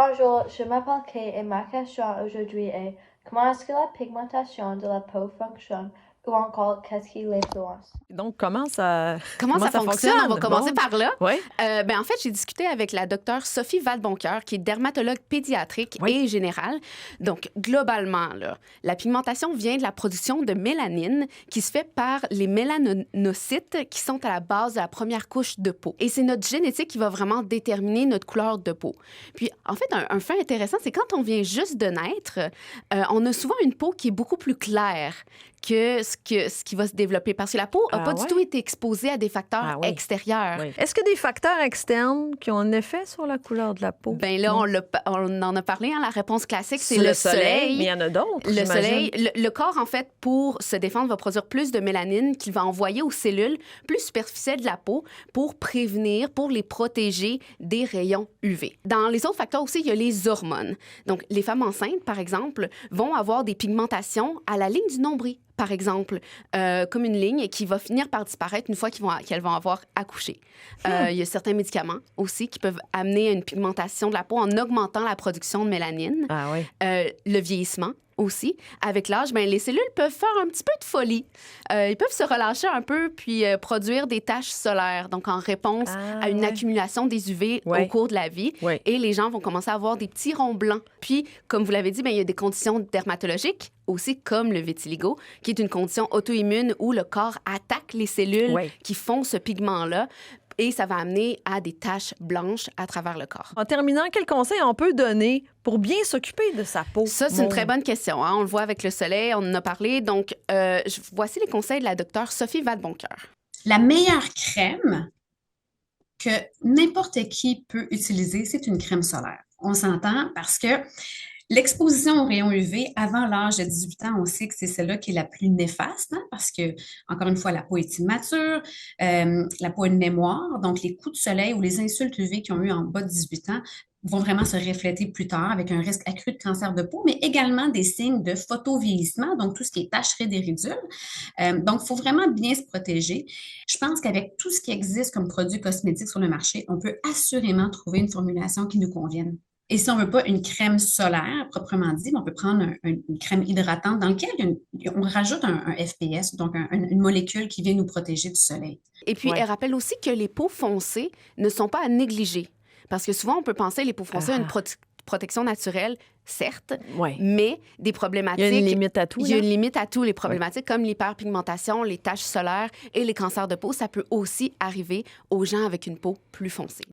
Bonjour, je m'appelle Kay et ma question aujourd'hui est comment est-ce que la pigmentation de la peau fonctionne ou encore qu'est-ce qui l'influence? Donc, comment Ça ça fonctionne? On va fonctionne? commencer Bon. par là. Oui. En fait, j'ai discuté avec la docteure Sophie Valboncoeur, qui est dermatologue pédiatrique Oui. et générale. Donc, globalement, là, la pigmentation vient de la production de mélanine qui se fait par les mélanocytes qui sont à la base de la première couche de peau. Et c'est notre génétique qui va vraiment déterminer notre couleur de peau. Puis, en fait, un fait intéressant, c'est quand on vient juste de naître, on a souvent une peau qui est beaucoup plus claire que ce qui va se développer parce que la peau n'a pas du tout été exposée à des facteurs extérieurs. Oui. Est-ce que des facteurs externes qui ont un effet sur la couleur de la peau? Bien là, on en a parlé, hein, la réponse classique, c'est le le soleil. soleil. Mais il y en a d'autres, Le j'imagine. soleil, le corps, en fait, pour se défendre, va produire plus de mélanine qu'il va envoyer aux cellules plus superficielles de la peau pour prévenir, pour les protéger des rayons UV. Dans les autres facteurs aussi, il y a les hormones. Donc, les femmes enceintes, par exemple, vont avoir des pigmentations à la ligne du nombril, par exemple, comme une ligne qui va finir par disparaître une fois qu'elles vont avoir accouché. Il y a certains médicaments aussi qui peuvent amener à une pigmentation de la peau en augmentant la production de mélanine. Ah oui. Le vieillissement aussi. Avec l'âge, les cellules peuvent faire un petit peu de folie. Ils peuvent se relâcher un peu puis produire des taches solaires, donc en réponse à une accumulation des UV au cours de la vie. Oui. Et les gens vont commencer à avoir des petits ronds blancs. Puis, comme vous l'avez dit, il y a des conditions dermatologiques aussi comme le vitiligo, qui est une condition auto-immune où le corps attaque les cellules qui font ce pigment-là. Et ça va amener à des taches blanches à travers le corps. En terminant, quels conseils on peut donner pour bien s'occuper de sa peau? Ça, c'est une très bonne question. Hein? On le voit avec le soleil, on en a parlé. Donc, voici les conseils de la docteure Sophie Valboncoeur. La meilleure crème que n'importe qui peut utiliser, c'est une crème solaire. On s'entend parce que l'exposition aux rayons UV avant l'âge de 18 ans, on sait que c'est celle-là qui est la plus néfaste, hein, parce que, encore une fois, la peau est immature, la peau a une mémoire, donc les coups de soleil ou les insultes UV qu'ils ont eu en bas de 18 ans vont vraiment se refléter plus tard avec un risque accru de cancer de peau, mais également des signes de photovieillissement, donc tout ce qui est tacherie des ridules. Donc, il faut vraiment bien se protéger. Je pense qu'avec tout ce qui existe comme produits cosmétiques sur le marché, on peut assurément trouver une formulation qui nous convienne. Et si on ne veut pas une crème solaire, proprement dit, on peut prendre une crème hydratante dans laquelle on rajoute un FPS, donc une molécule qui vient nous protéger du soleil. Et puis, elle rappelle aussi que les peaux foncées ne sont pas à négliger. Parce que souvent, on peut penser les peaux foncées à une protection naturelle, certes, mais des problématiques... Il y a une limite à tout. Il y a une limite à tout. Les problématiques comme l'hyperpigmentation, les taches solaires et les cancers de peau, ça peut aussi arriver aux gens avec une peau plus foncée.